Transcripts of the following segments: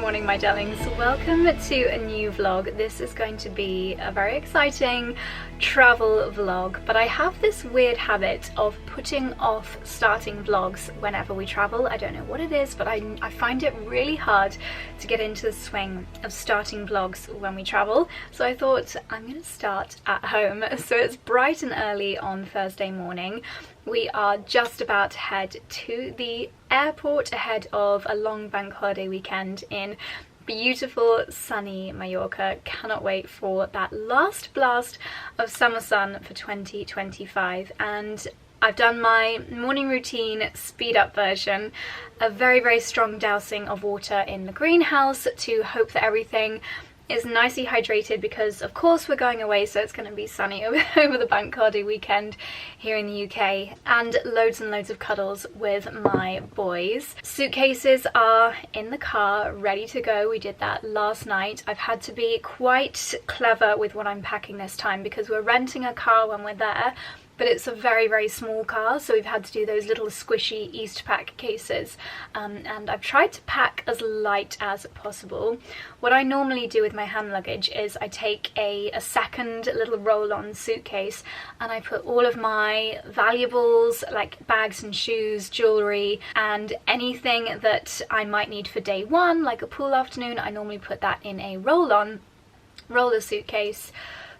morning, my darlings. Welcome to a new vlog. This is going to be a very exciting travel vlog, but I have this weird habit of putting off starting vlogs whenever we travel. I don't know what it is, but I find it really hard to get into the swing of starting vlogs when we travel. So I thought I'm going to start at home. So it's bright and early on Thursday morning. We are just about to head to the airport ahead of a long bank holiday weekend in beautiful sunny Mallorca. Cannot wait for that last blast of summer sun for 2025. And I've done my morning routine speed up version, a very strong dousing of water in the greenhouse to hope that everything is nicely hydrated, because of course we're going away, so it's going to be sunny over the bank holiday weekend here in the UK, and loads of cuddles with my boys. Suitcases are in the car ready to go. We did that last night. I've had to be quite clever with what I'm packing this time because we're renting a car when we're there, but it's a very small car, so we've had to do those little squishy Eastpak cases, and I've tried to pack as light as possible. What I normally do with my hand luggage is I take a second little roll-on suitcase and I put all of my valuables, like bags and shoes, jewellery, and anything that I might need for day one, like a pool afternoon. I normally put that in a roller suitcase.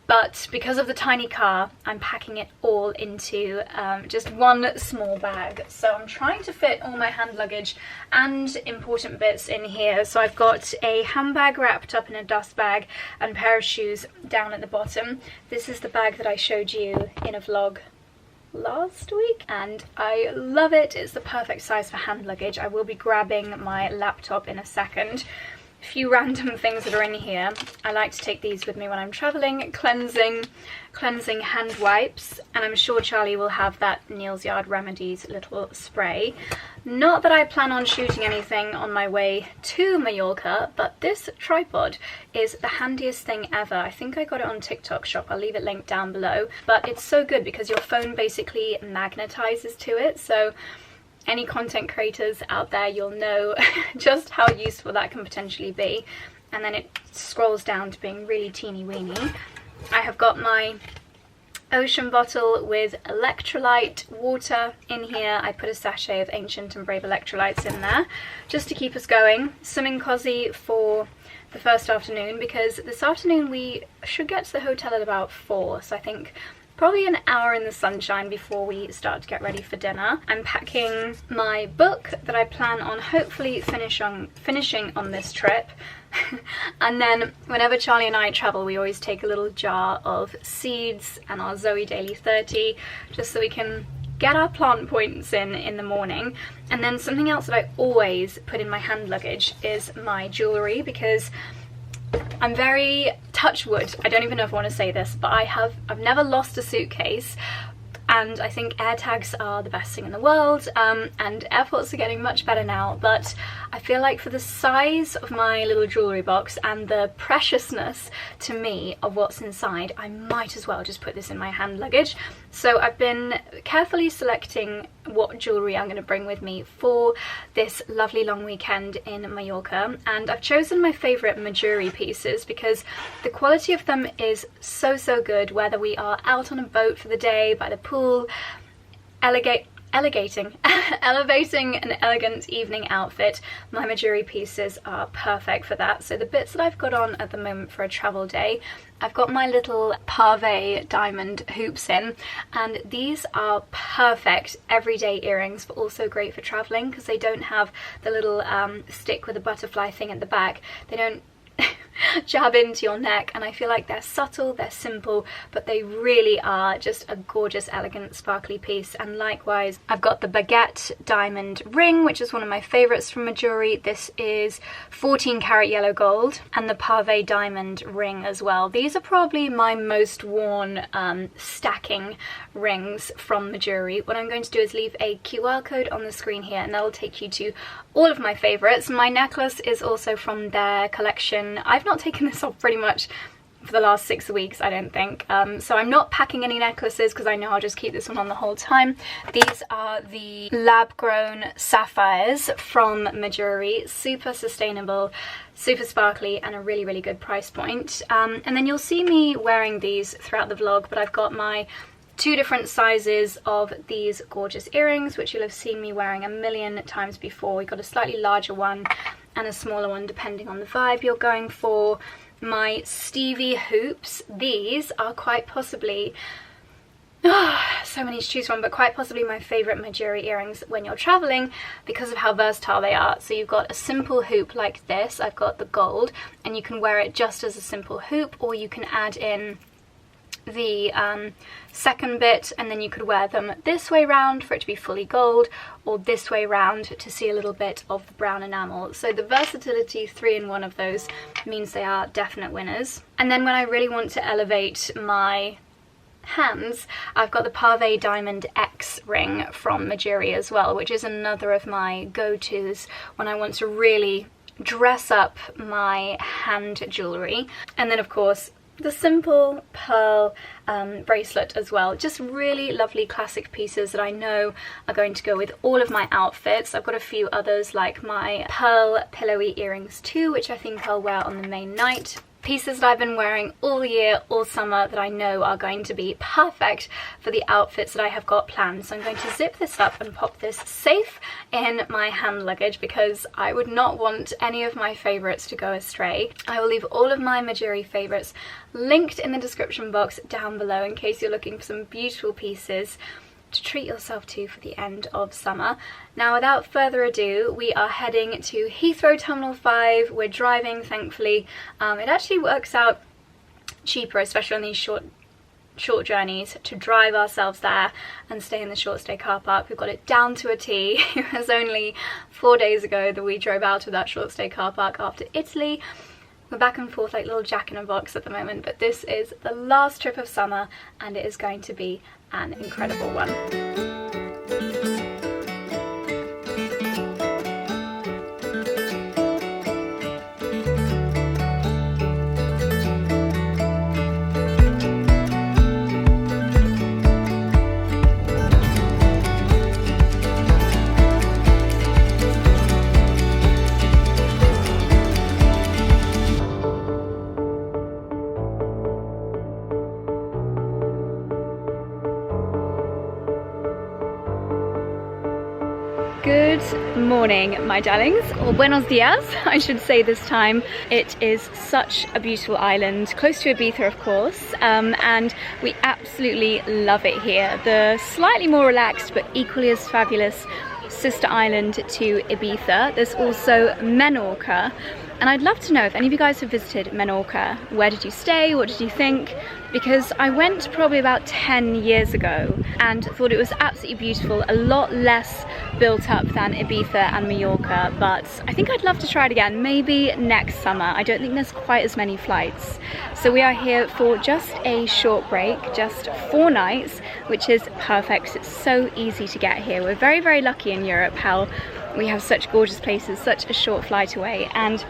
But because of the tiny car, I'm packing it all into just one small bag. So I'm trying to fit all my hand luggage and important bits in here. So I've got a handbag wrapped up in a dust bag and a pair of shoes down at the bottom. This is the bag that I showed you in a vlog last week and I love it. It's the perfect size for hand luggage. I will be grabbing my laptop in a second. Few random things that are in here. I like to take these with me when I'm traveling. Cleansing hand wipes, and I'm sure Charlie will have that 𝘿𝙙𝙖𝙩 𝙒𝙘 little spray. Not that I plan on shooting anything on my way to Mallorca, but this tripod is the handiest thing ever. I think I got it on TikTok shop. I'll leave it linked down below, but it's so good because your phone basically magnetizes to it. So any content creators out there, you'll know just how useful that can potentially be. And then it scrolls down to being really teeny weeny. I have got my ocean bottle with electrolyte water in here. I put a sachet of Ancient and Brave electrolytes in there just to keep us going. Swimming cozy for the first afternoon, because this afternoon we should get to the hotel at about 4, so I think probably an hour in the sunshine before we start to get ready for dinner. I'm packing my book that I plan on hopefully finishing on this trip. And then whenever Charlie and I travel, we always take a little jar of seeds and our Zoe Daily 30, just so we can get our plant points in the morning. And then something else that I always put in my hand luggage is my jewellery, because I'm very, touch wood, I don't even know if I want to say this, but I've never lost a suitcase, and I think AirTags are the best thing in the world, and airports are getting much better now, but I feel like for the size of my little jewellery box and the preciousness to me of what's inside, I might as well just put this in my hand luggage. So I've been carefully selecting what jewellery I'm going to bring with me for this lovely long weekend in Mallorca, and I've chosen my favourite Mejuri pieces because the quality of them is so good, whether we are out on a boat for the day, by the pool, elevating an elegant evening outfit. My Mejuri pieces are perfect for that. So the bits that I've got on at the moment for a travel day, I've got my little 𝑝𝑎𝑣 diamond hoops in, and these are perfect everyday earrings, but also great for traveling because they don't have the little stick with a butterfly thing at the back. They don't jab into your neck, and I feel like they're subtle, they're simple, but they really are just a gorgeous, elegant, sparkly piece. And likewise, I've got the baguette diamond ring, which is one of my favorites from Mejuri. This is 14 karat yellow gold, and the 𝑝𝑎𝑣 diamond ring as well. These are probably my most worn stacking rings from Mejuri. What I'm going to do is leave a QR code on the screen here, and that'll take you to all of my favorites. My necklace is also from their collection. I've not taken this off pretty much for the last 6 weeks, I don't think. So I'm not packing any necklaces because I know I'll just keep this one on the whole time. These are the lab-grown sapphires from Mejuri. Super sustainable, super sparkly, and a really, really good price point. And then you'll see me wearing these throughout the vlog, but I've got my 2 different sizes of these gorgeous earrings, which you'll have seen me wearing a million times before. We've got a slightly larger one and a smaller one depending on the vibe you're going for. My Stevie hoops, these are quite possibly, so many to choose from, but quite possibly my favourite Mejuri earrings when you're travelling because of how versatile they are. So you've got a simple hoop like this, I've got the gold, and you can wear it just as a simple hoop, or you can add in the second bit, and then you could wear them this way round for it to be fully gold, or this way round to see a little bit of the brown enamel. So the versatility 3-in-1 of those means they are definite winners. And then when I really want to elevate my hands, I've got the Paella Diamond X ring from Mejuri as well, which is another of my go-tos when I want to really dress up my hand jewellery. And then of course the simple pearl bracelet as well. Just really lovely classic pieces that I know are going to go with all of my outfits. I've got a few others like my pearl pillowy earrings too, which I think I'll wear on the main night. Pieces that I've been wearing all year, all summer, that I know are going to be perfect for the outfits that I have got planned. So I'm going to zip this up and pop this safe in my hand luggage because I would not want any of my favourites to go astray. I will leave all of my Mejuri favourites linked in the description box down below in case you're looking for some beautiful pieces to treat yourself to for the end of summer. Now without further ado, we are heading to Heathrow Terminal 5. We're driving, thankfully. It actually works out cheaper, especially on these short journeys, to drive ourselves there and stay in the short stay car park. We've got it down to a T. It was only 4 days ago that we drove out of that short stay car park after Italy. We're back and forth like little Jack in a box at the moment, but this is the last trip of summer and it is going to be an incredible one. Good morning, my darlings, or buenos dias, I should say this time. It is such a beautiful island, close to Ibiza of course, and we absolutely love it here. The slightly more relaxed but equally as fabulous sister island to Ibiza. There's also Mallorca, and I'd love to know if any of you guys have visited Mallorca. Where did you stay? What did you think? Because I went probably about 10 years ago and thought it was absolutely beautiful, a lot less built up than Ibiza and Mallorca, but I think I'd love to try it again, maybe next summer. I don't think there's quite as many flights. So we are here for just a short break, just 4 nights, which is perfect. It's so easy to get here. We're very, very lucky in Europe how we have such gorgeous places, such a short flight away. And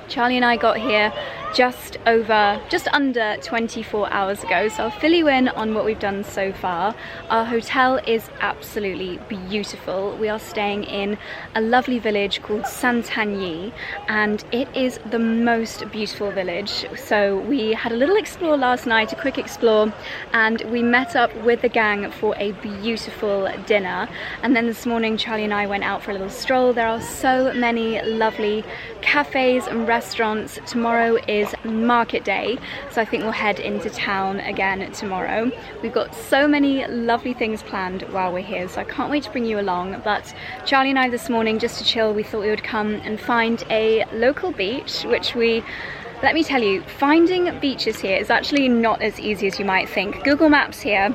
Charlie and I got here just under 24 hours ago, so I'll fill you in on what we've done so far. Our hotel is absolutely beautiful. We are staying in a lovely village called 𝘉𝙤𝙎, and it is the most beautiful village. So we had a little explore last night, a quick explore, and we met up with the gang for a beautiful dinner. And then this morning Charlie and I went out for a little stroll. There are so many lovely cafes and restaurants. Tomorrow is market day, so I think we'll head into town again tomorrow. We've got so many lovely things planned while we're here, so I can't wait to bring you along. But Charlie and I this morning, just to chill, we thought we would come and find a local beach, which let me tell you, finding beaches here is actually not as easy as you might think. Google Maps here,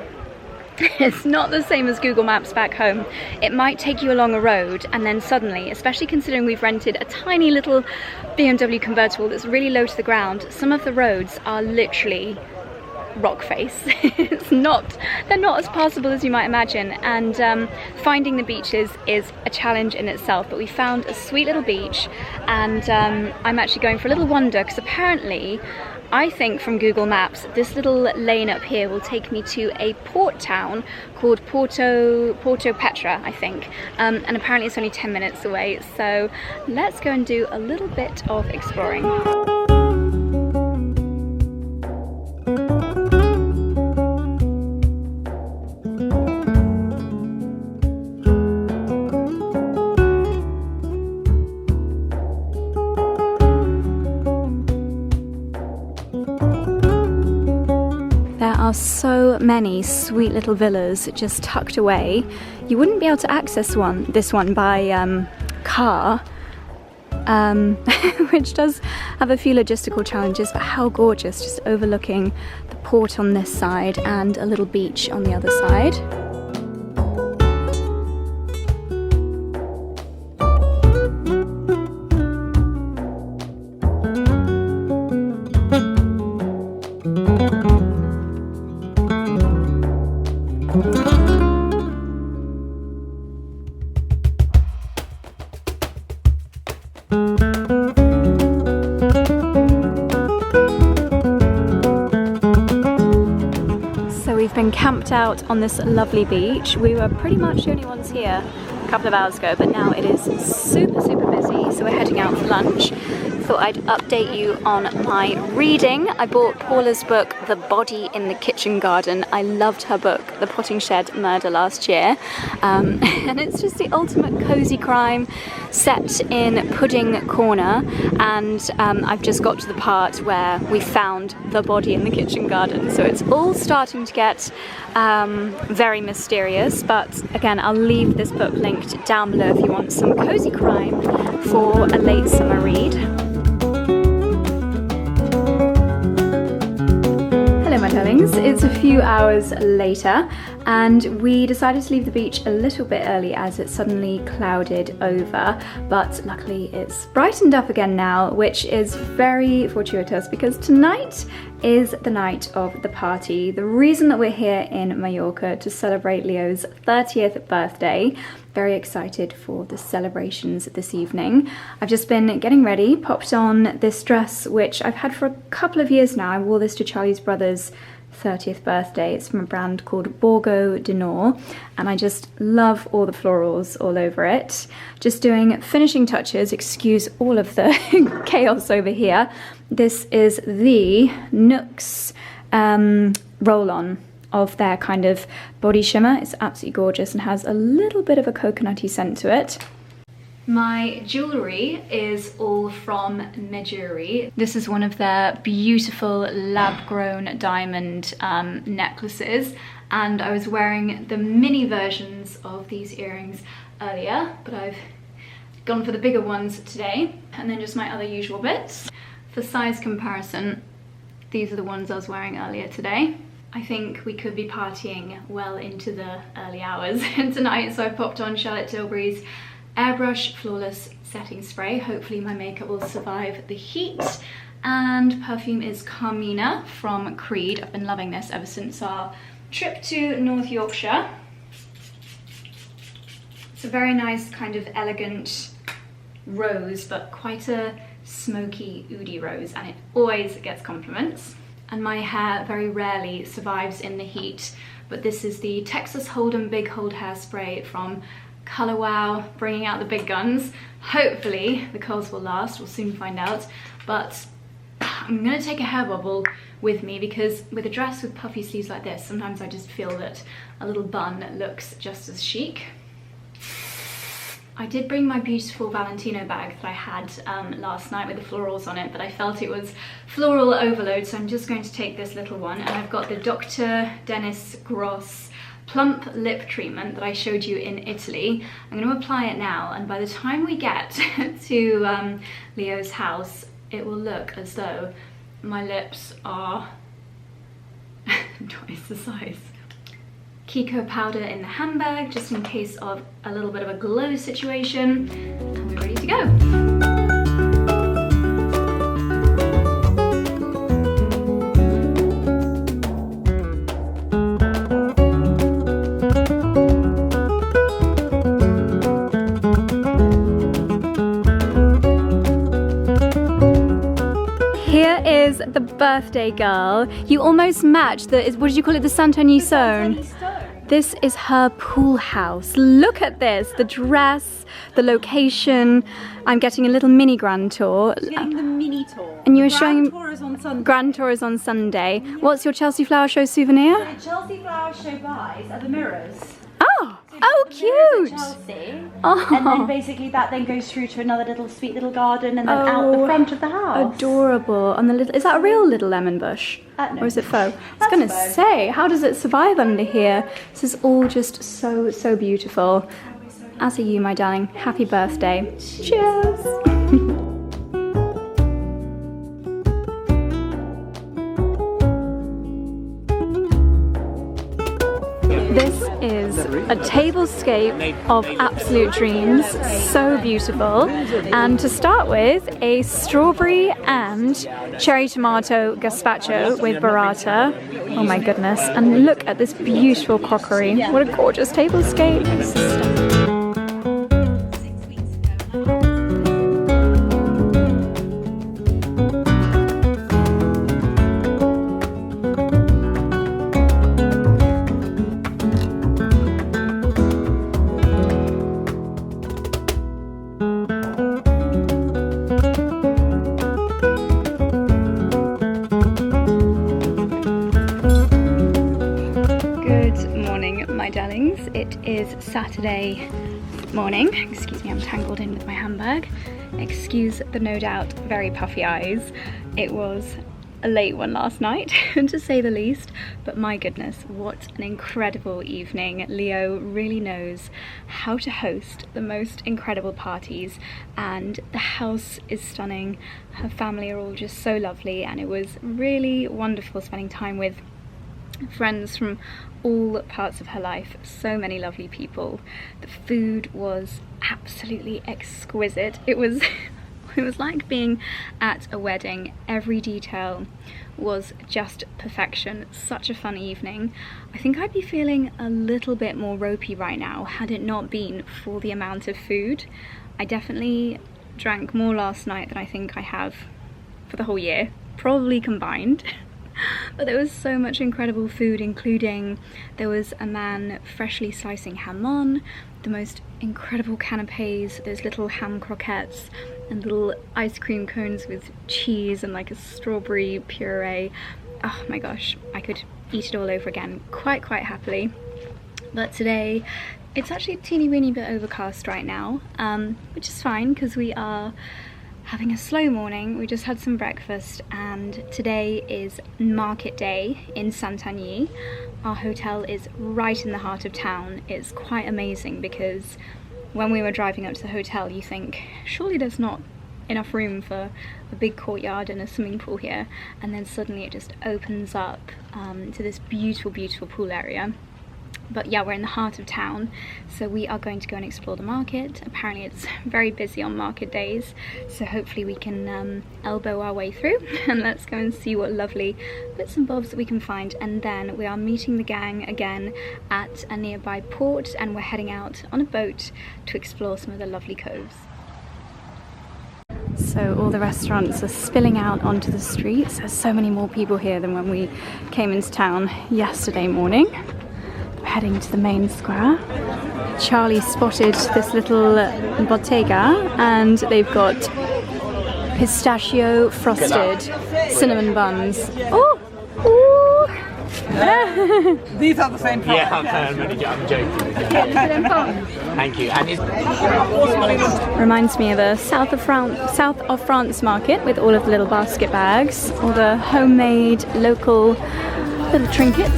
it's not the same as Google Maps back home. It might take you along a road and then suddenly, especially considering we've rented a tiny little BMW convertible that's really low to the ground, some of the roads are literally rock face. They're not as passable as you might imagine, and finding the beaches is a challenge in itself, but we found a sweet little beach, and I'm actually going for a little wander because apparently I think from Google Maps this little lane up here will take me to a port town called Porto Petra, I think, and apparently it's only 10 minutes away, so let's go and do a little bit of exploring. There are so many sweet little villas just tucked away. You wouldn't be able to access this one by car, which does have a few logistical challenges, but how gorgeous, just overlooking the port on this side and a little beach on the other side. We've been camped out on this lovely beach. We were pretty much the only ones here a couple of hours ago, but now it is super busy, so we're heading out for lunch. Thought I'd update you on my reading. I bought Paula's book, The Body in the Kitchen Garden. I loved her book, The Potting Shed Murder, last year. And it's just the ultimate cozy crime set in Pudding Corner. And I've just got to the part where we found the body in the kitchen garden. So it's all starting to get very mysterious. But again, I'll leave this book linked down below if you want some cozy crime for a late summer read. Hello my darlings, it's a few hours later and we decided to leave the beach a little bit early as it suddenly clouded over, but luckily it's brightened up again now, which is very fortuitous because tonight is the night of the party. The reason that we're here in Mallorca to celebrate Leo's 30th birthday. Very excited for the celebrations this evening. I've just been getting ready, popped on this dress which I've had for a couple of years now. I wore this to Charlie's brother's 30th birthday. It's from a brand called Borgo de Nor, and I just love all the florals all over it. Just doing finishing touches, excuse all of the chaos over here. This is the 𝑐𝑔𝙢 roll-on of their kind of body shimmer. It's absolutely gorgeous and has a little bit of a coconutty scent to it. My jewellery is all from Mejuri. This is one of their beautiful lab-grown diamond necklaces, and I was wearing the mini versions of these earrings earlier, but I've gone for the bigger ones today. And then just my other usual bits. For size comparison, these are the ones I was wearing earlier today. I think we could be partying well into the early hours tonight, so I popped on Charlotte Tilbury's Airbrush Flawless Setting Spray. Hopefully my makeup will survive the heat. And perfume is Carmina from Creed. I've been loving this ever since our trip to North Yorkshire. It's a very nice kind of elegant rose, but quite a smoky, oudy rose, and it always gets compliments. And my hair very rarely survives in the heat, but this is the Texas Hold'em Big Hold Hairspray from Color Wow, bringing out the big guns. Hopefully the curls will last, we'll soon find out, but I'm gonna take a hair bubble with me because with a dress with puffy sleeves like this, sometimes I just feel that a little bun looks just as chic. I did bring my beautiful Valentino bag that I had last night with the florals on it, but I felt it was floral overload, so I'm just going to take this little one. And I've got the Dr. Dennis Gross Plump Lip Treatment that I showed you in Italy. I'm going to apply it now, and by the time we get to Leo's house, it will look as though my lips are twice the size. Kiko powder in the handbag, just in case of a little bit of a glow situation, and we're ready to go. Here is the birthday girl. You almost match the, what did you call it, the 𝑶𝑷𝑬𝑵 stone? This is her pool house. Look at this, the dress, the location. I'm getting a little mini grand tour. She's getting the mini tour. And you were showing... Grand tour is on Sunday. Grand tour is on Sunday. What's your Chelsea Flower Show souvenir? The Chelsea Flower Show buys are the mirrors. Oh, So oh the mirrors cute! at Chelsea, Oh. and then basically that then goes through to another little sweet little garden and then out the front of the house. Adorable. On the little, is that a real little lemon bush? No. Or is it faux? I was That's gonna faux. say, how does it survive under here? This is all just so, so beautiful. As are you, my darling. Happy birthday. Cheers! This is a tablescape of absolute dreams, so beautiful. And to start with, a strawberry and cherry tomato gazpacho with burrata. Oh my goodness, and look at this beautiful crockery. What a gorgeous tablescape. My darlings, it is Saturday morning. Excuse me, I'm tangled in with my handbag. Excuse the no doubt very puffy eyes. It was a late one last night, to say the least, but my goodness, what an incredible evening. Leo really knows how to host the most incredible parties, and the house is stunning. Her family are all just so lovely, and it was really wonderful spending time with friends from all parts of her life. So many lovely people. The food was absolutely exquisite. It was it was like being at a wedding. Every detail was just perfection. Such a fun evening. I think I'd be feeling a little bit more ropey right now had it not been for the amount of food. I definitely drank more last night than I think I have for the whole year, probably combined. But there was so much incredible food, including there was a man freshly slicing jamon, the most incredible canapes, those little ham croquettes and little ice cream cones with cheese and like a strawberry puree. Oh my gosh, I could eat it all over again quite happily. But today it's actually a teeny weeny bit overcast right now, which is fine because we are having a slow morning. We just had some breakfast, and today is market day in 𝑠𝑎𝑛𝑡-𝙗. Our hotel is right in the heart of town. It's quite amazing because when we were driving up to the hotel, you think, surely there's not enough room for a big courtyard and a swimming pool here, and then suddenly it just opens up to this beautiful pool area. But yeah, we're in the heart of town, so we are going to go and explore the market. Apparently it's very busy on market days, so hopefully we can elbow our way through and let's go and see what lovely bits and bobs that we can find. And then we are meeting the gang again at a nearby port, and we're heading out on a boat to explore some of the lovely coves. So all the restaurants are spilling out onto the streets. There's so many more people here than when we came into town yesterday morning. Heading to the main square. Charlie spotted this little bottega, and they've got pistachio frosted cinnamon buns. Oh! These are the same price. Yeah, I'm joking. Thank you. And reminds me of a south of France market with all of the little basket bags, all the homemade local little trinkets.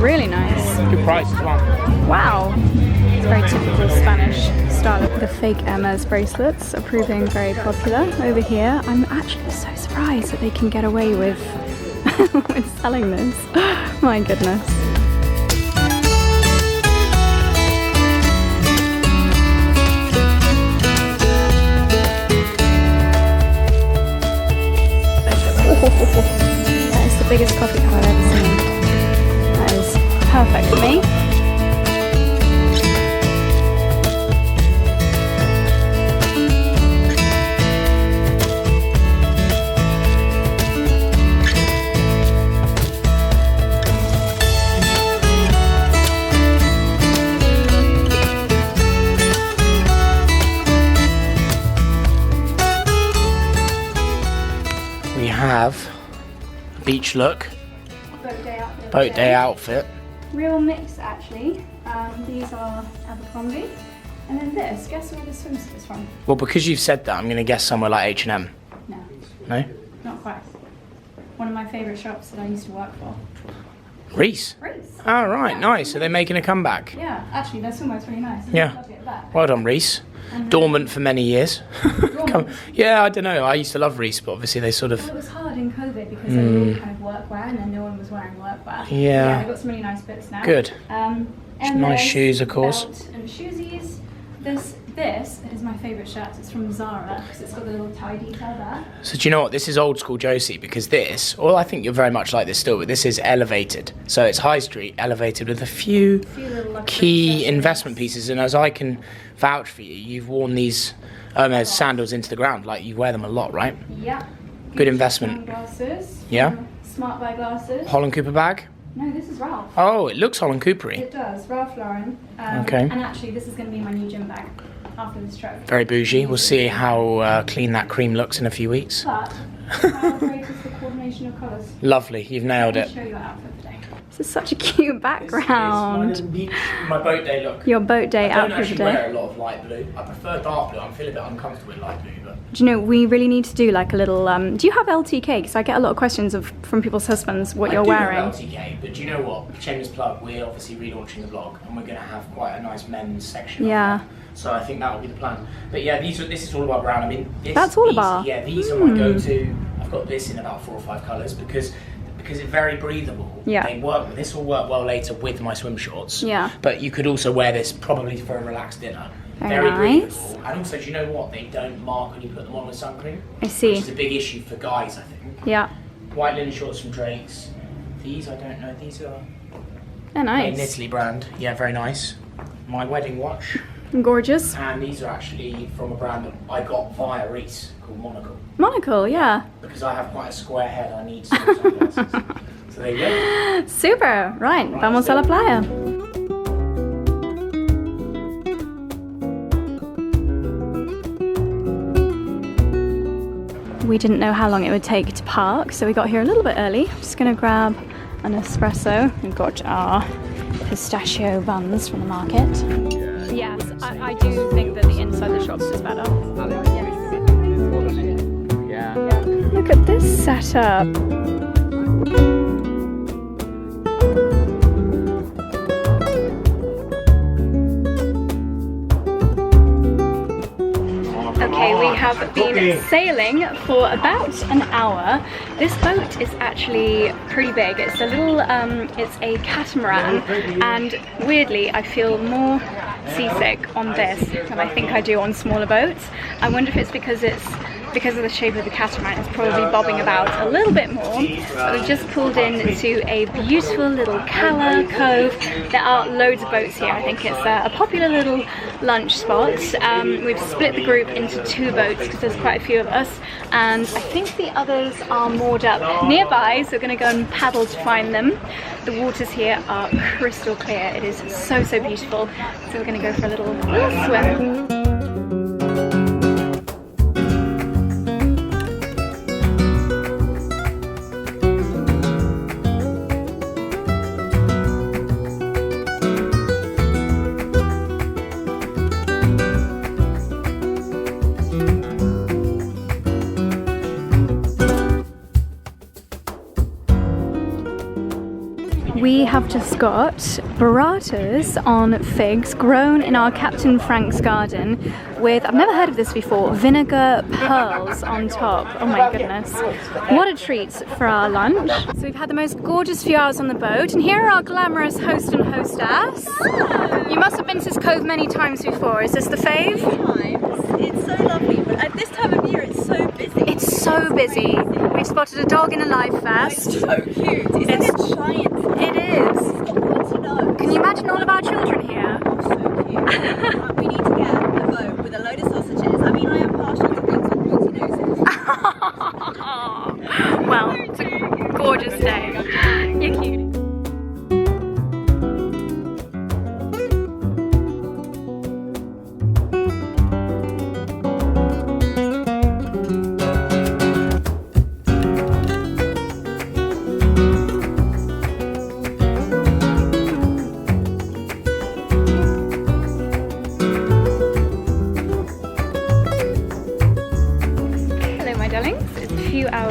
Really nice. good price as well. Wow. It's very typical Spanish style. The fake 𝑘𝑚𝑎's bracelets are proving very popular over here. I'm actually so surprised that they can get away with, with selling this. My goodness. That is the biggest coffee cup I've ever seen. That is perfect for me. beach look. Boat day outfit. Boat day outfit. Real mix actually. These are Abercrombie. And then this, guess where the swimsuit is from? Well, because you've said that, I'm going to guess somewhere like H&M. No. No? Not quite. One of my favourite shops that I used to work for. Reese? Reese. Oh, right, nice. Are they making a comeback? Yeah, actually, their swimwear's really nice. Yeah. Lovely at the back. Well done, Reese. Dormant for many years. Dormant? Yeah, I don't know. I used to love Reese, but obviously they sort of... Well, it was hard in COVID because they were all kind of workwear and then no one was wearing workwear. Yeah. They've got some really nice bits now. Good. And Nice there's shoes, of course. Belt and shoesies. This is my favourite shirt. It's from Zara because it's got the little tie detail there. So do you know what? This is old school Josie, because this, well, I think you're very much like this still, but this is elevated. So it's high street, elevated with a few little key investment pieces. And as I can vouch for you, you've worn these 𝘖𝙗 sandals into the ground. Like, you wear them a lot, right? Yeah. Good investment. Glasses. Yeah. Smart Buy glasses. Holland Cooper bag? No, this is Ralph. Oh, it looks Holland Coopery. It does. Ralph Lauren. Okay. And actually, this is going to be my new gym bag after this trip. Very bougie. We'll see how clean that cream looks in a few weeks. But how great is the coordination of colours? Lovely. You've nailed Let it. me show you our outfit today. This is such a cute background. My boat day look. Your boat day I don't outfit actually today. wear a lot of light blue. I prefer dark blue. I'm feeling a bit uncomfortable with light blue, but... Do you know, we really need to do like a little, do you have LTK? Because I get a lot of questions from people's husbands what you're wearing. I do have LTK, but do you know what? Shameless plug, we're obviously relaunching the blog and we're going to have quite a nice men's section. Yeah. On that. So I think that will be the plan. But yeah, this is all about brown. I mean, That's all about? Yeah, these are my go-to. I've got this in about 4 or 5 colours because it's very breathable. Yeah. They work. This will work well later with my swim shorts. Yeah. But you could also wear this probably for a relaxed dinner. Very nice. Breathable. And also, do you know what? They don't mark when you put them on with sun cream. I see. Which is a big issue for guys, I think. Yeah. White linen shorts from Drake's. These, I don't know. These are They're made in nice. Italy brand. Yeah, very nice. My wedding watch. Gorgeous. And these are actually from a brand that I got via Reese called Monocle. Monocle, yeah. Because I have quite a square head, I need some sunglasses. So there you go. Super. Right, vamos a la playa. We didn't know how long it would take to park, so we got here a little bit early. I'm just gonna grab an espresso. We've got our pistachio buns from the market. Yes, I do think that the inside of the shops is better. Yeah. Look at this setup. Okay, we have been sailing for about an hour. This boat is actually pretty big. It's a little, it's a catamaran, and weirdly I feel more seasick on this than I think I do on smaller boats. I wonder if it's because of the shape of the catamaran, it's probably bobbing about a little bit more. But we've just pulled into a beautiful little Cala Cove. There are loads of boats here. I think it's a popular little lunch spot. We've split the group into 2 boats because there's quite a few of us, and I think the others are moored up nearby, so we're going to go and paddle to find them. The waters here are crystal clear. It is so, so beautiful. So we're going to go for a little swim. We have just got burratas on figs grown in our Captain Frank's garden with, I've never heard of this before, vinegar pearls on top. Oh my goodness. What a treat for our lunch. So we've had the most gorgeous few hours on the boat, and here are our glamorous host and hostess. You must have been to this cove many times before. Is this the fave? It's so lovely, but at this time of year it's so busy. It's so busy. We've spotted a dog in a life vest. It's so cute. It's like a giant. It is. It's got pointy nose. Can you imagine all of our children here? So cute. We need to get a boat with a load of sausages. I mean, I am partial to things with pointy noses. Well, it's a gorgeous day. You're cute.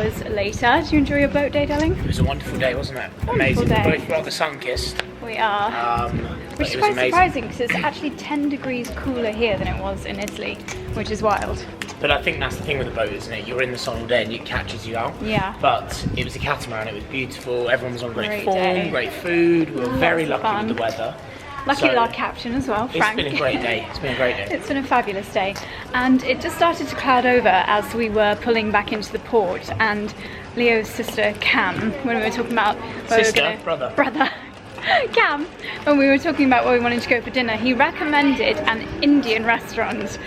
hours later. Did you enjoy your boat day, darling? It was a wonderful day, wasn't it? Wonderful Amazing. day. We're both rather sun-kissed. We are. Which is quite surprising because it's actually 10 degrees cooler here than it was in Italy, which is wild. But I think that's the thing with the boat, isn't it? You're in the sun all day and it catches you out. Yeah. But it was a catamaran, it was beautiful, everyone was on great form, day. great food, we were very lucky with the weather. Lucky with our captain as well, Frank. It's been a great day, it's been a great day. It's been a fabulous day. And it just started to cloud over as we were pulling back into the port, and Leo's sister Cam, when we were talking about brother Cam, when we were talking about where we wanted to go for dinner, he recommended an Indian restaurant.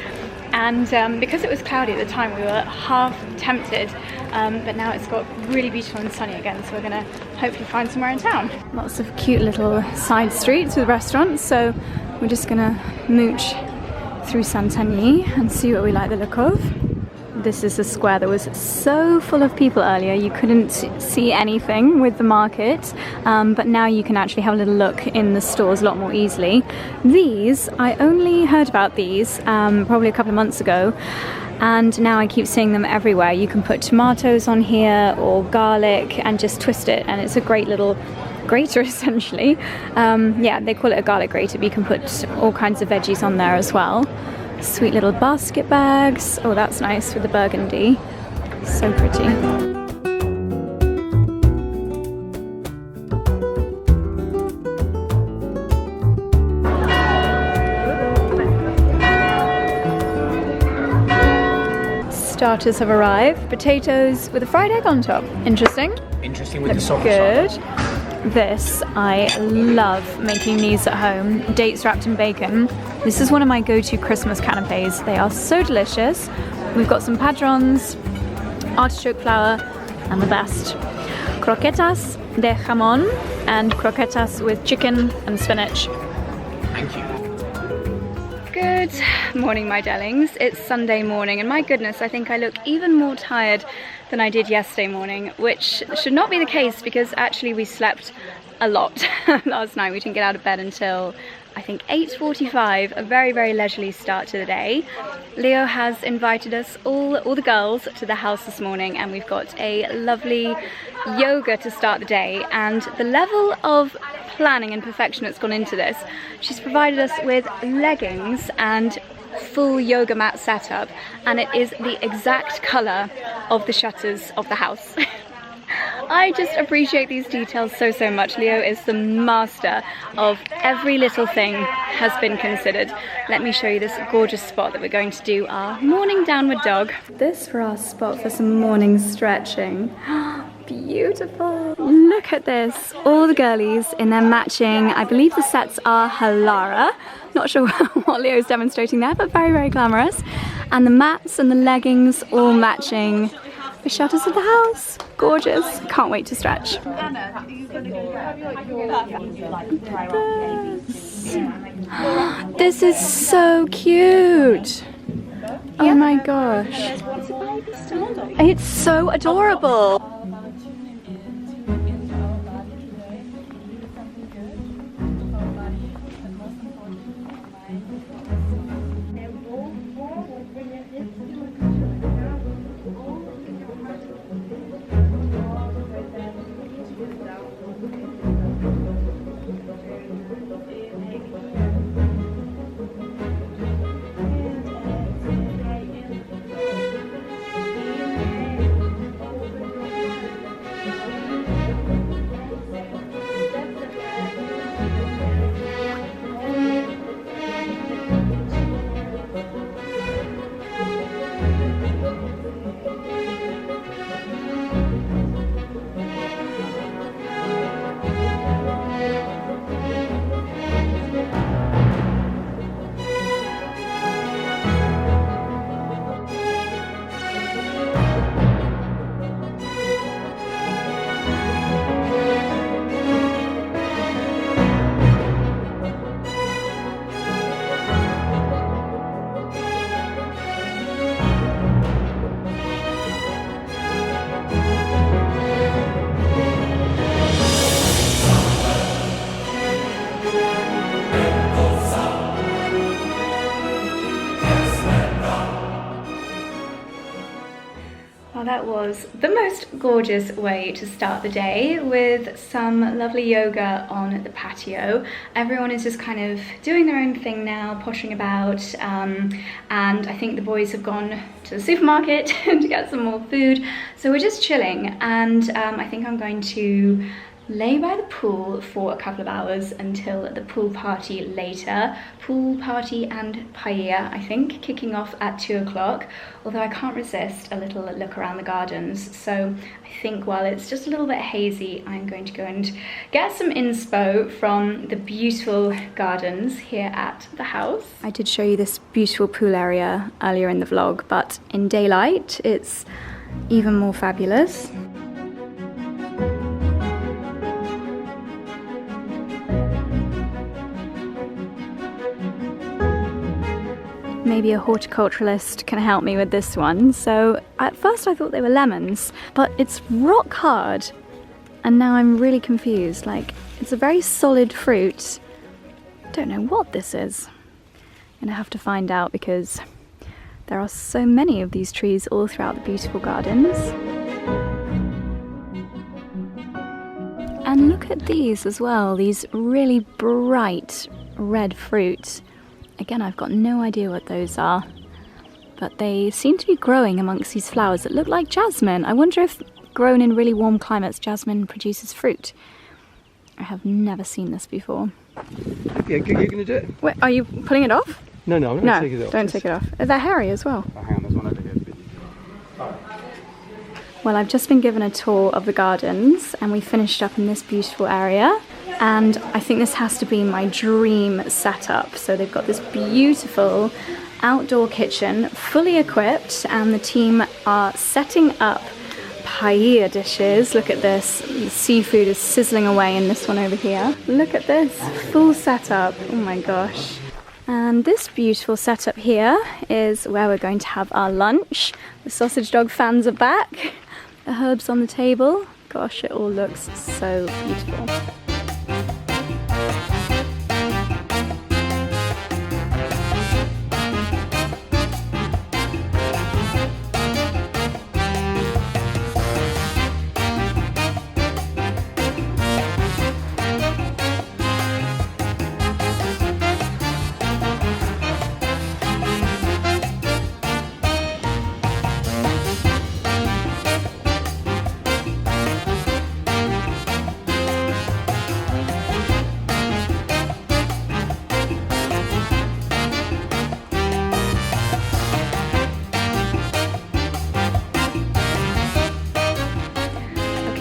And because it was cloudy at the time, we were half tempted, but now it's got really beautiful and sunny again, so we're gonna hopefully find somewhere in town. Lots of cute little side streets with restaurants, so we're just gonna mooch through Sant'Agni and see what we like the look of. This is a square that was so full of people earlier, you couldn't see anything with the market, but now you can actually have a little look in the stores a lot more easily. These, I only heard about these probably a couple of months ago, and now I keep seeing them everywhere. You can put tomatoes on here or garlic and just twist it, and it's a great little grater essentially. Yeah, they call it a garlic grater, but you can put all kinds of veggies on there as well. Sweet little basket bags. Oh, that's nice with the burgundy. So pretty. Starters have arrived. Potatoes with a fried egg on top. Interesting. Interesting with Looks the salt. good. This, I love making these at home. Dates wrapped in bacon. This is one of my go-to Christmas canapes. They are so delicious. We've got some padrons, artichoke flour, and the best. Croquetas de jamón and croquetas with chicken and spinach. Thank you. Good morning, my darlings. It's Sunday morning, and my goodness, I think I look even more tired than I did yesterday morning, which should not be the case because actually we slept a lot last night. We didn't get out of bed until I think 8:45, a very, very leisurely start to the day. Leo has invited us, all the girls, to the house this morning, and we've got a lovely yoga to start the day, and the level of planning and perfection that's gone into this. She's provided us with leggings and full yoga mat setup, and it is the exact colour of the shutters of the house. I just appreciate these details so much. Leo is the master of every little thing has been considered. Let me show you this gorgeous spot that we're going to do our morning downward dog. This for our spot for some morning stretching. Beautiful. Look at this. All the girlies in their matching, I believe the sets are Halara. Not sure what Leo's demonstrating there, but very, very glamorous. And the mats and the leggings all matching the shutters of the house. Gorgeous. Can't wait to stretch. This is so cute. Oh my gosh. It's so adorable. Well, that was the most gorgeous way to start the day, with some lovely yoga on the patio. Everyone is just kind of doing their own thing now, pottering about, and I think the boys have gone to the supermarket to get some more food. So we're just chilling, and I think I'm going to lay by the pool for a couple of hours until the pool party later. Pool party and paella, I think, kicking off at 2 o'clock, although I can't resist a little look around the gardens. So I think while it's just a little bit hazy, I'm going to go and get some inspo from the beautiful gardens here at the house. I did show you this beautiful pool area earlier in the vlog, but in daylight it's even more fabulous. Maybe a horticulturalist can help me with this one. So at first I thought they were lemons, but it's rock hard. And now I'm really confused. Like, it's a very solid fruit. Don't know what this is. I'm gonna have to find out because there are so many of these trees all throughout the beautiful gardens. And look at these as well, these really bright red fruit. Again, I've got no idea what those are, but they seem to be growing amongst these flowers that look like jasmine. I wonder if grown in really warm climates, jasmine produces fruit. I have never seen this before. Yeah, you're going to do it? Wait, are you pulling it off? No, I'm going to take it off. Don't take it off. They're hairy as well. Oh, hang on, there's one over here. Well, I've just been given a tour of the gardens and we finished up in this beautiful area. And I think this has to be my dream setup. So they've got this beautiful outdoor kitchen, fully equipped, and the team are setting up paella dishes. Look at this, the seafood is sizzling away in this one over here. Look at this, full setup, oh my gosh. And this beautiful setup here is where we're going to have our lunch. The sausage dog fans are back, the herbs on the table. Gosh, it all looks so beautiful.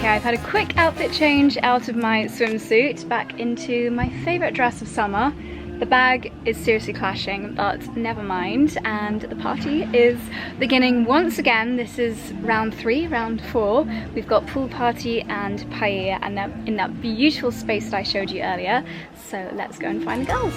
I've had a quick outfit change out of my swimsuit back into my favourite dress of summer. The bag is seriously clashing, but never mind. And the party is beginning once again. This is round 4. We've got pool party and paella, and they're in that beautiful space that I showed you earlier. So let's go and find the girls.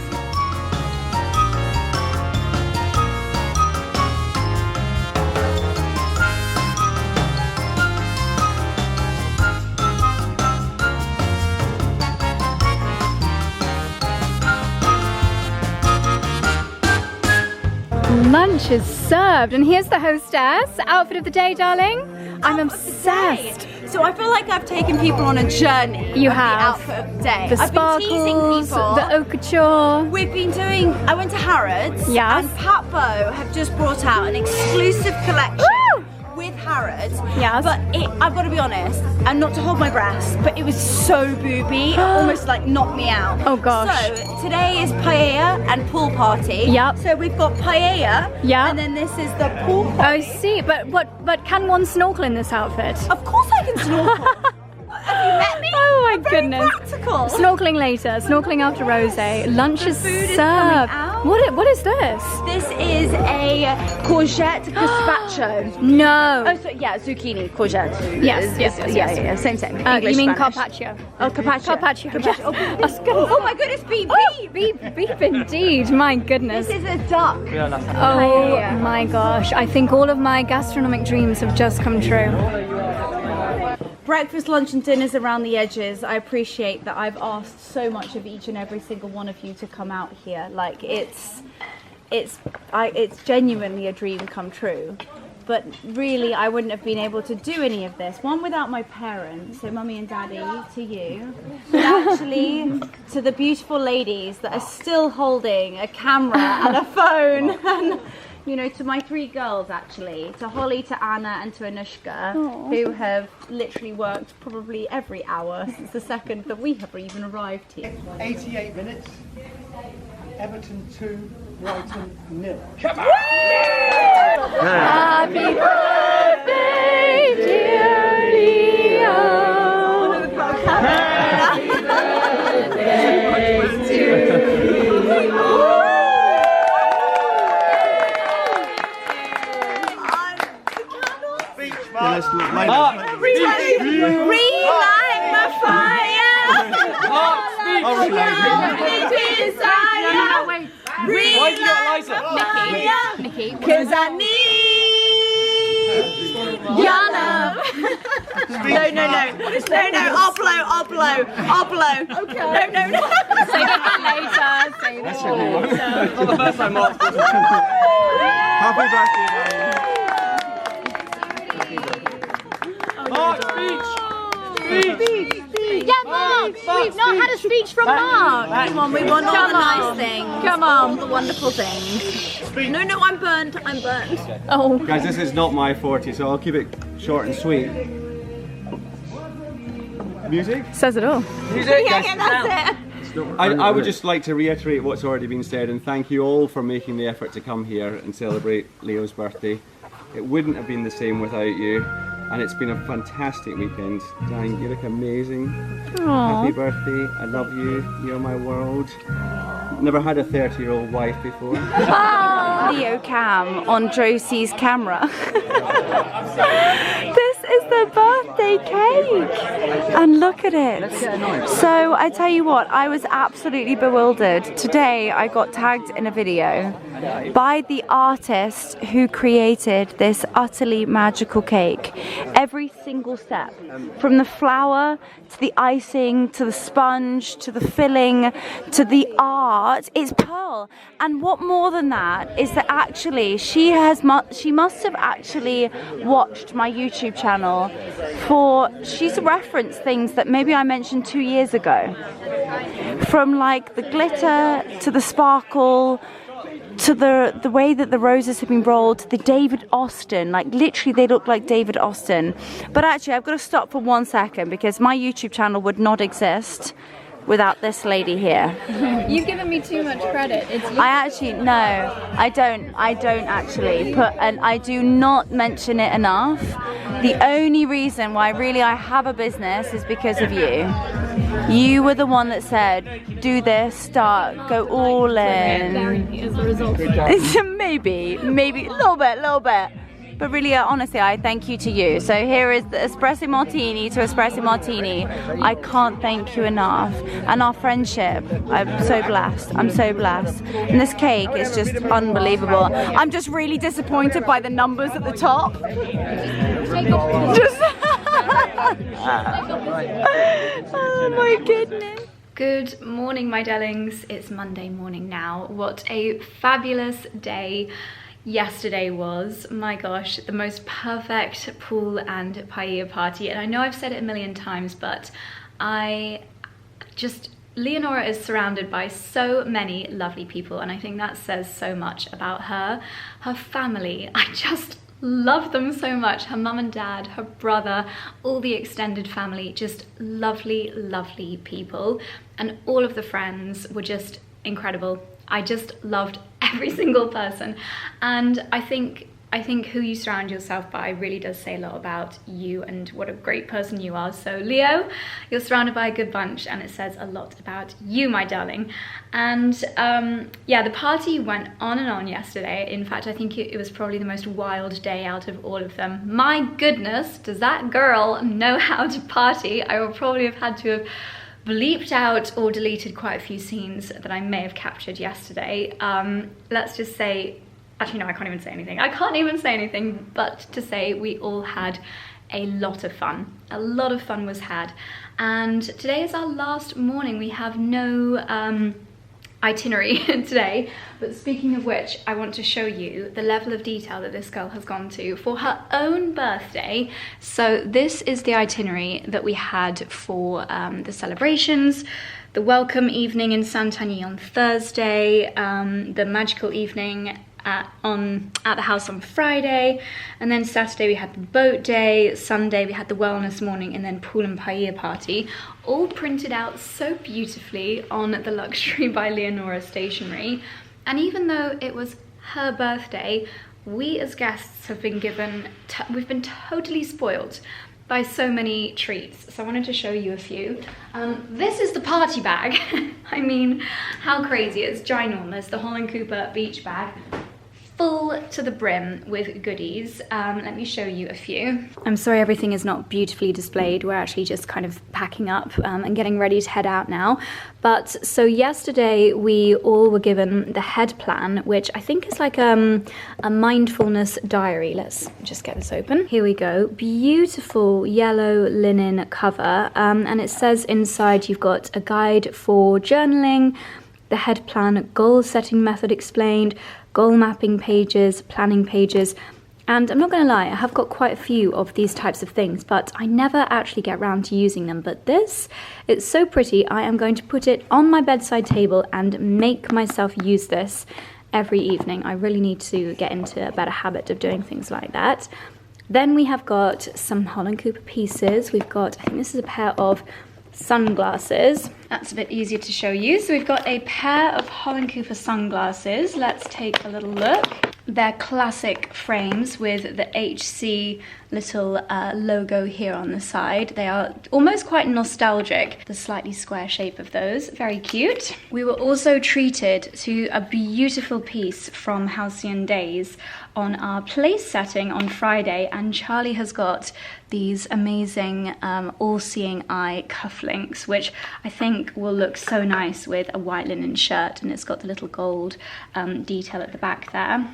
Lunch is served, and here's the hostess. Outfit of the day, darling. I'm obsessed. So I feel like I've taken people on a journey. You of have. The outfit of the day. The I've sparkles, been teasing people. the haute couture. We've been doing, I went to Harrods. Yes. And Pat Bow have just brought out an exclusive collection. Woo! With Harrods. Yes. But I've got to be honest, and not to hold my breath, but it was so booby, it almost like knocked me out. Oh gosh. So today is paella and pool party. Yep. So we've got paella. Yep. And then this is the pool party. I see, but can one snorkel in this outfit? Of course I can snorkel. Have you met me? Oh my I'm very goodness. practical. Snorkeling later, snorkeling after rosé. Lunch is food is served. coming out. What is this? This is a courgette gazpacho. No. Oh, so yeah, zucchini, courgette. Yes, yes, Yeah, same. English, you mean Spanish. carpaccio? Oh, carpaccio. Carpaccio. Yes. Oh my goodness, beef. Beef indeed, my goodness. This is a duck. Oh my gosh, I think all of my gastronomic dreams have just come true. Breakfast, lunch and dinners around the edges. I appreciate that I've asked so much of each and every single one of you to come out here. Like it's genuinely a dream come true. but really I wouldn't have been able to do any of this. One, without my parents, so mummy and daddy, to you, but actually to the beautiful ladies that are still holding a camera and a phone, and you know, to my 3 girls actually, to Holly, to Anna and to Anushka, who have literally worked probably every hour since the second that we have even arrived here. 88 minutes, Everton 2, Brighton 0. Happy birthday, dear Leo. Happy birthday to you. Relight my fire. Relight my fire. Nikki, Cause I need your love. No, I'll blow. Okay. No. say that later. Say that later. Not the first time Mark's been Happy birthday, Mark, speech! Yeah, Mark. We've not had a speech from Mark. Come on, we want all the nice things. Come on. All the wonderful things. No, I'm burnt. Oh. Guys, this is not my forte, so I'll keep it short and sweet. Music? Says it all. Yeah, that's it. I would just like to reiterate what's already been said and thank you all for making the effort to come here and celebrate Leo's birthday. It wouldn't have been the same without you, and it's been a fantastic weekend. Dan, you look amazing. Aww. Happy birthday, I love you, you're my world. Never had a 30-year-old wife before. Leo cam on Josie's camera. This is the birthday cake, and look at it. So I tell you what, I was absolutely bewildered. Today I got tagged in a video by the artist who created this utterly magical cake. Every single step, from the flour to the icing to the sponge to the filling to the art, it's pearl. And what more than that is that actually she must have actually watched my YouTube channel, for she's referenced things that maybe I mentioned 2 years ago, from like the glitter to the sparkle to the way that the roses have been rolled, to the David Austin, like literally they look like David Austin. But actually I've got to stop for 1 second, because my YouTube channel would not exist without this lady here. You've given me too much credit. I don't actually put, and I do not mention it enough. The only reason why really I have a business is because of you. You were the one that said, do this, go all in. As a result of that. Maybe, a little bit. But really, honestly, I thank you to you. So here is the espresso martini to espresso martini. I can't thank you enough. And our friendship, I'm so blessed. And this cake is just unbelievable. I'm just really disappointed by the numbers at the top. Oh my goodness. Good morning, my darlings. It's Monday morning now. What a fabulous day yesterday was. My gosh, the most perfect pool and paella party. And I know I've said it a million times, but Leonora is surrounded by so many lovely people, and I think that says so much about her family. I just love them so much. Her mum and dad, her brother, all the extended family, just lovely people, and all of the friends were just incredible. I just loved every single person, and I think who you surround yourself by really does say a lot about you and what a great person you are. So Leo, you're surrounded by a good bunch, and it says a lot about you, my darling. And yeah, the party went on and on yesterday. In fact, I think it was probably the most wild day out of all of them. My goodness, does that girl know how to party? I will probably have had to have bleeped out or deleted quite a few scenes that I may have captured yesterday. Let's just say, actually no, I can't even say anything. I can't even say anything but to say we all had a lot of fun. A lot of fun was had. And today is our last morning. We have no itinerary today. But speaking of which, I want to show you the level of detail that this girl has gone to for her own birthday. So this is the itinerary that we had for the celebrations, the welcome evening in Saint-Agny on Thursday, the magical evening at the house on Friday, and then Saturday we had the boat day, Sunday we had the wellness morning, and then pool and paella party, all printed out so beautifully on the Luxury by Leonora stationery. And even though it was her birthday, we as guests have been we've been totally spoiled by so many treats. So I wanted to show you a few. This is the party bag. I mean, how crazy, it's ginormous, the Holland Cooper beach bag, full to the brim with goodies. Let me show you a few. I'm sorry everything is not beautifully displayed. We're actually just kind of packing up and getting ready to head out now. But so yesterday we all were given the head plan, which I think is like a mindfulness diary. Let's just get this open. Here we go. Beautiful yellow linen cover. And it says inside you've got a guide for journaling, the head plan, goal setting method explained, goal mapping pages, planning pages, and I'm not gonna lie, I have got quite a few of these types of things, but I never actually get around to using them. But this, it's so pretty, I am going to put it on my bedside table and make myself use this every evening. I really need to get into a better habit of doing things like that. Then we have got some Holland Cooper pieces. We've got, I think this is a pair of sunglasses. That's a bit easier to show you. So we've got a pair of Holland Cooper sunglasses. Let's take a little look. They're classic frames with the HC little logo here on the side. They are almost quite nostalgic, the slightly square shape of those. Very cute. We were also treated to a beautiful piece from 𝘼𝙙𝙬 Days on our place setting on Friday, and Charlie has got these amazing all-seeing eye cufflinks, which I think will look so nice with a white linen shirt, and it's got the little gold detail at the back there.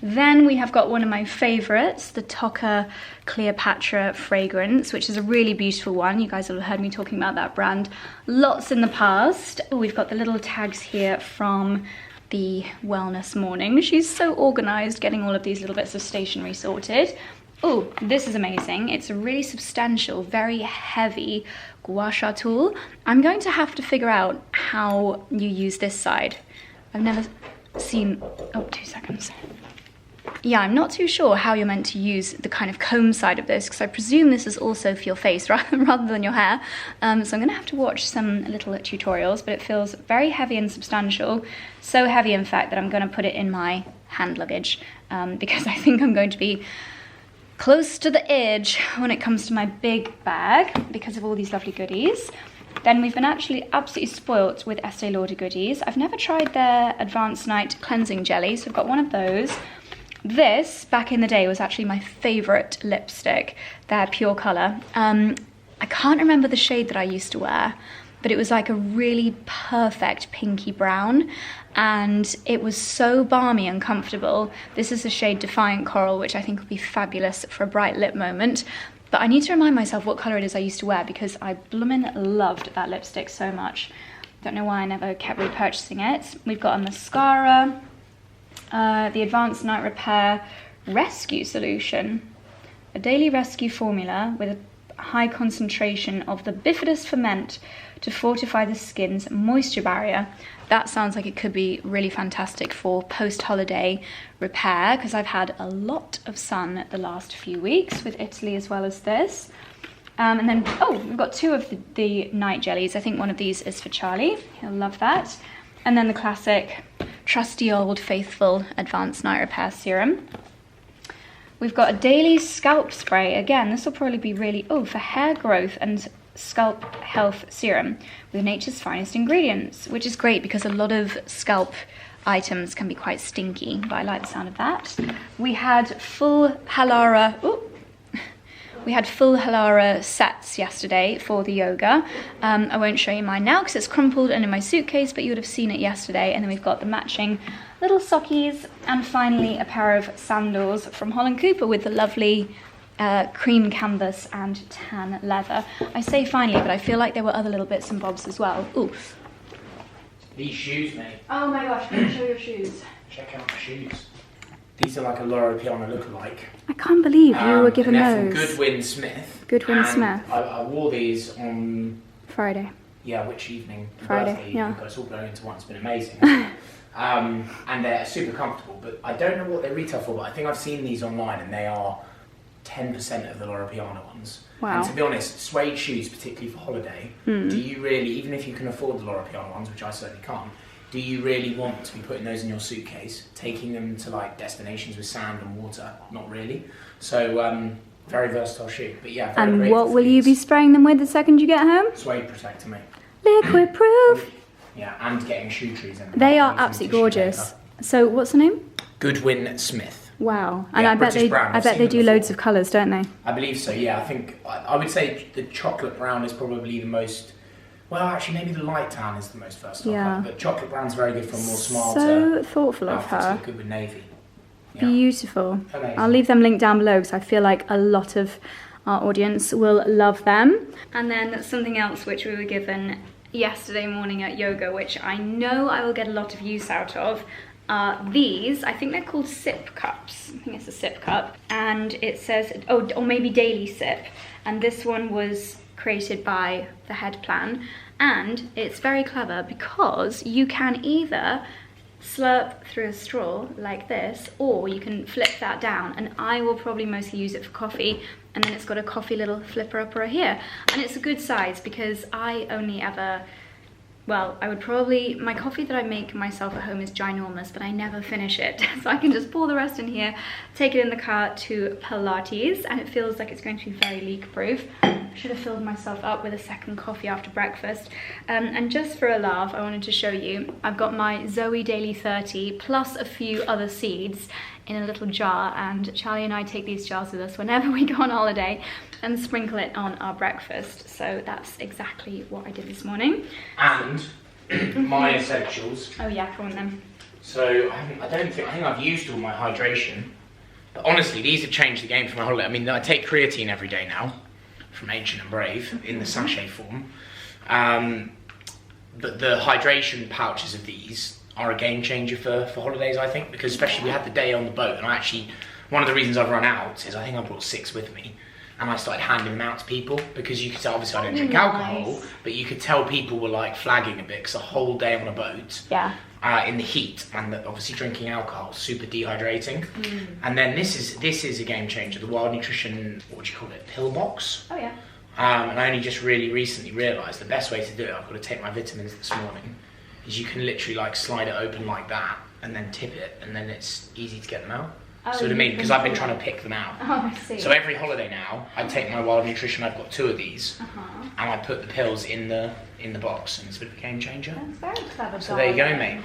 Then we have got one of my favorites, the Tocca Cleopatra fragrance, which is a really beautiful one. You guys will have heard me talking about that brand lots in the past. Oh, we've got the little tags here from the wellness morning. She's so organized getting all of these little bits of stationery sorted. Oh, this is amazing. It's a really substantial, very heavy gua sha tool. I'm going to have to figure out how you use this side. I've never seen, oh, 2 seconds. Yeah, I'm not too sure how you're meant to use the kind of comb side of this, because I presume this is also for your face rather than your hair. So I'm going to have to watch some little tutorials, but it feels very heavy and substantial. So heavy, in fact, that I'm going to put it in my hand luggage, because I think I'm going to be close to the edge when it comes to my big bag because of all these lovely goodies. Then we've been actually absolutely spoilt with Estée Lauder goodies. I've never tried their Advanced Night Cleansing Jelly, so I've got one of those. This, back in the day, was actually my favourite lipstick, their Pure Colour. I can't remember the shade that I used to wear, but it was like a really perfect pinky brown, and it was so balmy and comfortable. This is the shade Defiant Coral, which I think would be fabulous for a bright lip moment. But I need to remind myself what colour it is I used to wear, because I bloomin' loved that lipstick so much. Don't know why I never kept repurchasing it. We've got a mascara, the Advanced Night Repair Rescue Solution, a daily rescue formula with a high concentration of the bifidus ferment to fortify the skin's moisture barrier. That sounds like it could be really fantastic for post-holiday repair, because I've had a lot of sun the last few weeks with Italy as well as this. And then, oh, we've got two of the night jellies. I think one of these is for Charlie. He'll love that. And then the classic, trusty old faithful Advanced Night Repair Serum. We've got a daily scalp spray. Again, this will probably be really, oh, for hair growth and scalp health serum with nature's finest ingredients, which is great because a lot of scalp items can be quite stinky, but I like the sound of that. We had full Halara, sets yesterday for the yoga. I won't show you mine now because it's crumpled and in my suitcase, but you would have seen it yesterday. And then we've got the matching little sockies, and finally a pair of sandals from Holland Cooper with the lovely cream canvas and tan leather. I say finally, but I feel like there were other little bits and bobs as well. Ooh. These shoes, mate. Oh my gosh, can you show your shoes? Check out my shoes. These are like a Loro Piana lookalike. I can't believe you were given and those. From �Ｇoodwin-Smith. 𝘿𝙤𝙤. I wore these on Friday. Yeah, which evening? Friday, Birthday, yeah. Because it's all going into one. It's been amazing. And they're super comfortable, but I don't know what they retail for, but I think I've seen these online and they are 10% of the Loro Piana ones. Wow. And to be honest, suede shoes, particularly for holiday, do you really, even if you can afford the Loro Piana ones, which I certainly can't, do you really want to be putting those in your suitcase, taking them to like destinations with sand and water? Not really. So, very versatile shoe, but yeah. Very And what will you be spraying them with the second you get home? Suede protector, mate. Liquid proof. Yeah, and getting shoe trees in them. They are absolutely gorgeous. So what's the name? _Goodwin-Smith. Wow. And Yeah, I bet British brand. I I've bet seen they them do before. loads of colours, don't they? I believe so, yeah. I think, I would say the chocolate brown is probably the most, well actually maybe the light tan is the most versatile Yeah. colour, but chocolate brown's very good from more smarter So thoughtful of outfits, her. look good with navy. Yeah. Beautiful. Amazing. I'll leave them linked down below because I feel like a lot of our audience will love them. And then something else which we were given yesterday morning at yoga, which I know I will get a lot of use out of, are these. I think they're called sip cups. I think it's a sip cup. And it says, oh, or maybe daily sip. And this one was created by the Head Plan. And it's very clever because you can either slurp through a straw like this, or you can flip that down, and I will probably mostly use it for coffee, and then it's got a coffee little flipper upper here, and it's a good size because I only ever, well, I would probably, my coffee that I make myself at home is ginormous, but I never finish it, so I can just pour the rest in here, take it in the car to Pilates, and it feels like it's going to be very leak proof. Should have filled myself up with a second coffee after breakfast. And just for a laugh, I wanted to show you, I've got my 𝙤𝙤 Daily 30 plus a few other seeds in a little jar, and Charlie and I take these jars with us whenever we go on holiday and sprinkle it on our breakfast. So that's exactly what I did this morning. And my essentials. Oh yeah, go on then. So I think I've used all my hydration, but honestly these have changed the game for my holiday. I mean, I take creatine every day now from Ancient and Brave in the sachet form, but the hydration pouches of these are a game changer for holidays, I think, because especially we had the day on the boat, and I actually, one of the reasons I've run out is I think I brought 6 with me, and I started handing them out to people, because you could tell, obviously I don't drink alcohol, but you could tell people were like flagging a bit, because a whole day on a boat, Yeah. in the heat, and obviously drinking alcohol, super dehydrating. And then this is a game changer, the Wild Nutrition, what would you call it, pill box? Oh yeah. And I only just really recently realised the best way to do it, I've got to take my vitamins this morning, is you can literally like slide it open like that, and then tip it, and then it's easy to get them out. Oh, So what I mean, because I've been trying to pick them out. Oh, I see. So every holiday now, I take my Wild Nutrition, I've got 2 of these, and I put the pills in the box, and it's a bit of a game changer. That's very clever. So there you go, mate.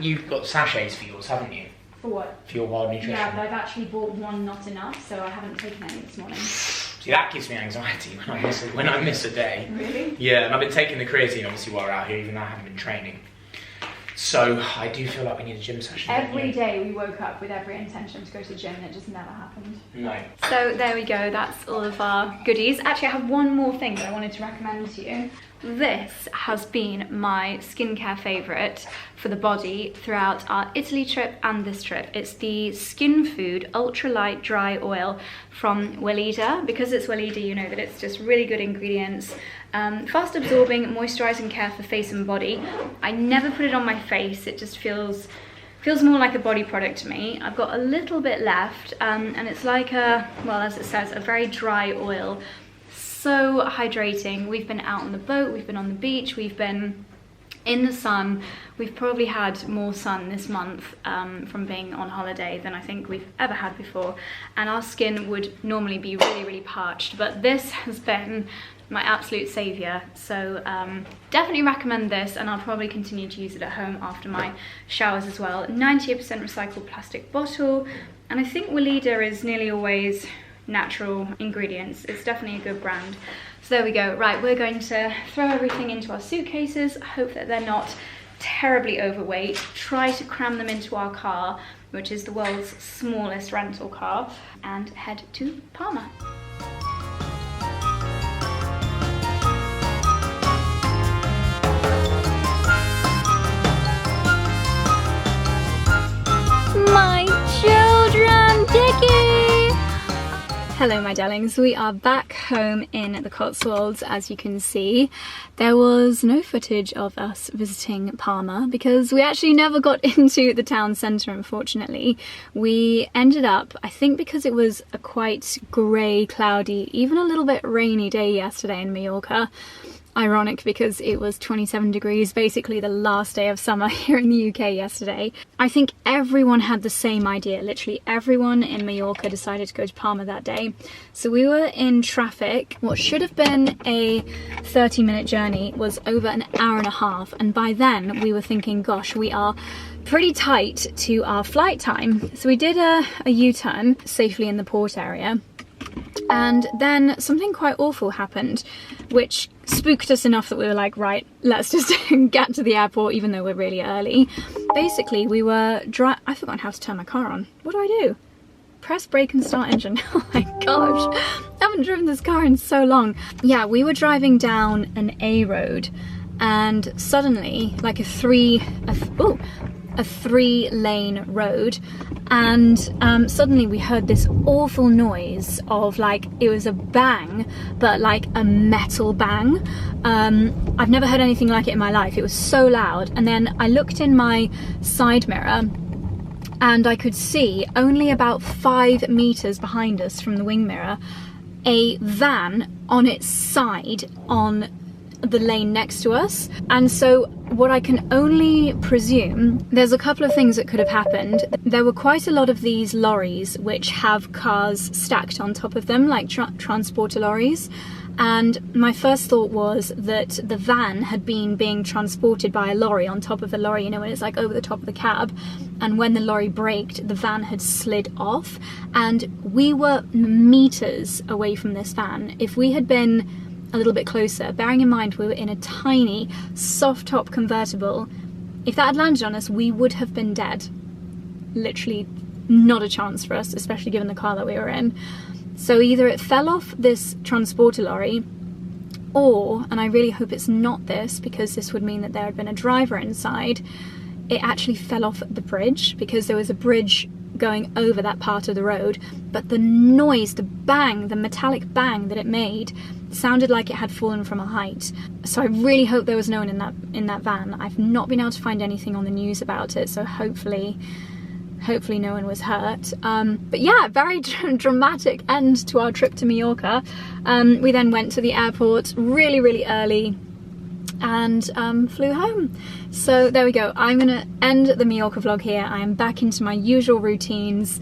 You've got sachets for yours, haven't you? For what? For your Wild Nutrition. Yeah, but I've actually bought one not enough, so I haven't taken any this morning. See, that gives me anxiety when I miss a day. Really? Yeah, and I've been taking the creatine obviously while we're out here, even though I haven't been training. So I do feel like we need a gym session. Every day we woke up with every intention to go to the gym, and it just never happened. No. So there we go, that's all of our goodies. Actually, I have one more thing that I wanted to recommend to you. This has been my skincare favourite for the body throughout our Italy trip and this trip. It's the Skin Food Ultra Light Dry Oil from 𝘿𝙤𝙤. Because it's 𝘿𝙤𝙤, you know that it's just really good ingredients. Fast absorbing, moisturising care for face and body. I never put it on my face, it just feels more like a body product to me. I've got a little bit left, and it's like a, well, as it says, a very dry oil. So hydrating. We've been out on the boat, we've been on the beach, we've been in the sun. We've probably had more sun this month from being on holiday than I think we've ever had before, and our skin would normally be really, really parched, but this has been my absolute saviour. So definitely recommend this, and I'll probably continue to use it at home after my showers as well. 98% recycled plastic bottle, and I think 𝘿𝙤𝙤 is nearly always natural ingredients. It's definitely a good brand. So there we go. Right, we're going to throw everything into our suitcases, hope that they're not terribly overweight, try to cram them into our car, which is the world's smallest rental car, and head to Palma. Hello my darlings, we are back home in the Cotswolds. As you can see, there was no footage of us visiting Palma because we actually never got into the town centre, unfortunately. We ended up, I think because it was a quite grey, cloudy, even a little bit rainy day yesterday in Mallorca. Ironic because it was 27 degrees, basically the last day of summer here in the UK yesterday. I think everyone had the same idea, literally everyone in Mallorca decided to go to Palma that day. So we were in traffic. What should have been a 30-minute journey was over an hour and a half, and by then we were thinking, gosh, we are pretty tight to our flight time. So we did a U-turn safely in the port area. And then something quite awful happened, which spooked us enough that we were like, right, let's just get to the airport even though we're really early. Basically, we were I've forgotten how to turn my car on. What do? Press brake and start engine. Oh my gosh, I haven't driven this car in so long. Yeah, we were driving down an A road and suddenly, like a three-lane road, and suddenly we heard this awful noise of, like, it was a bang, but like a metal bang. I've never heard anything like it in my life. It was so loud. And then I looked in my side mirror and I could see only about 5 meters behind us from the wing mirror a van on its side on the lane next to us. And so what I can only presume, there's a couple of things that could have happened. There were quite a lot of these lorries which have cars stacked on top of them, like transporter lorries, and my first thought was that the van had been being transported by a lorry on top of a lorry, you know, when it's like over the top of the cab, and when the lorry braked, the van had slid off, and we were meters away from this van. If we had been a little bit closer, bearing in mind we were in a tiny soft top convertible, if that had landed on us, we would have been dead. Literally not a chance for us, especially given the car that we were in. So either it fell off this transporter lorry, or, and I really hope it's not this because this would mean that there had been a driver inside, it actually fell off the bridge, because there was a bridge going over that part of the road, but the noise, the bang, the metallic bang that it made sounded like it had fallen from a height. So I really hope there was no one in that van. I've not been able to find anything on the news about it, so hopefully no one was hurt. But yeah, very dramatic end to our trip to Mallorca. We then went to the airport really early and flew home. So there we go. I'm gonna end the Mallorca vlog here. I am back into my usual routines.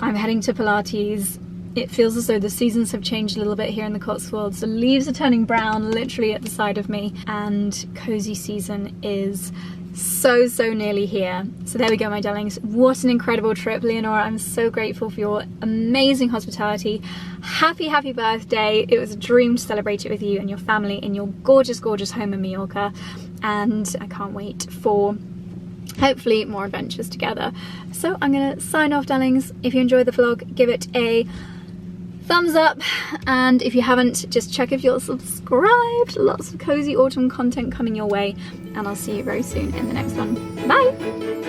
I'm heading to Pilates. It feels as though the seasons have changed a little bit here in the Cotswolds. The leaves are turning brown literally at the side of me, and cozy season is so nearly here. So there we go, my darlings. What an incredible trip, Leonora. I'm so grateful for your amazing hospitality. Happy birthday. It was a dream to celebrate it with you and your family in your gorgeous home in Mallorca, and I can't wait for hopefully more adventures together. So I'm gonna sign off, darlings. If you enjoyed the vlog, give it a thumbs up, and if you haven't, just check if you're subscribed. Lots of cozy autumn content coming your way, and I'll see you very soon in the next one. Bye!